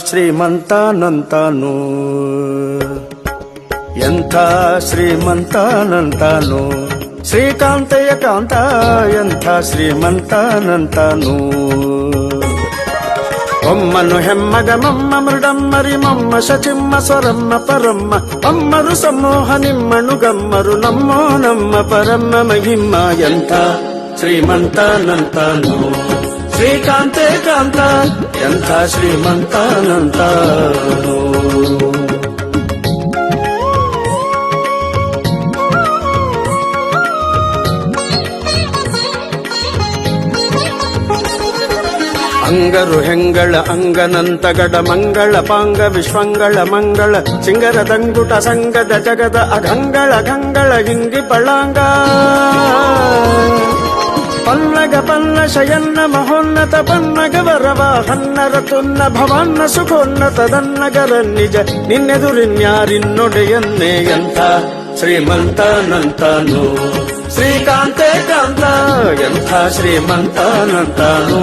ಶ್ರೀಮಂತನಂತಾನು ಎಂಥ ಶ್ರೀಮಂತನಂತಾನು ಶ್ರೀಕಾಂತಯ್ಯ ಕಾಂತ ಎಂಥ ಶ್ರೀಮಂತನಂತಾನು ಒಮ್ಮನು ಹೆಮ್ಮಗ ಮಮ್ಮ ಮೃಡಮ್ಮರಿ ಮಮ್ಮ ಶಚಿಮ್ಮ ಸ್ವರಮ್ಮ ಪರಮ್ಮ ಅಮ್ಮರು ಸಮೂಹ ನಿಮ್ಮನು ಗಮ್ಮರು ನಮ್ಮೋ ನಮ್ಮ ಪರಮ್ಮ ಮಹಿಮ್ಮ ಎಂಥ ಶ್ರೀಮಂತನಂತಾನು ಶ್ರೀಕಾಂತೆ ಕಾಂತ ಎಂಥ ಶ್ರೀಮಂತನಂತಾನು ಅಂಗರು ಹೆಂಗಳ ಅಂಗನಂತಗಡ ಮಂಗಳ ಪಾಂಗ ವಿಶ್ವಂಗಳ ಮಂಗಳ ಸಿಂಗರ ದಂಗುಟ ಸಂಗದ ಜಗದ ಅಗಂಗಳ ಗಂಗಳ ಹಿಂಗಿ ಪಳಾಂಗ ಪನ್ನಗ ಪನ್ನ ಶಯನ್ನ ಮಹೋನ್ನತ ಪನ್ನಗ ವರವ ಹನ್ನರ ತುನ್ನ ಭವನ್ನ ಸುಖೋನ್ನತದನ್ನಗರ ನಿಜ ನಿನ್ನೆದುರಿನ್ಯಾರಿನ್ನೊಡೆಯನ್ನೇ ಎಂಥ ಶ್ರೀಮಂತನಂತಾನು ಶ್ರೀಕಾಂತೆ ಕಾಂತ ಎಂಥ ಶ್ರೀಮಂತನಂತಾನು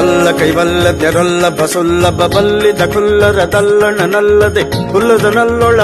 ಅಲ್ಲ ಕೈವಲ್ಲದ್ಯರೊಲ್ಲ ಬಸುಲ್ಲಭ ಬಲ್ಲಿದ ಕುಲ್ಲರ ತಲ್ಲಣ ನಲ್ಲದೆ ಕುಲ್ಲದ ನಲ್ಲೊಳ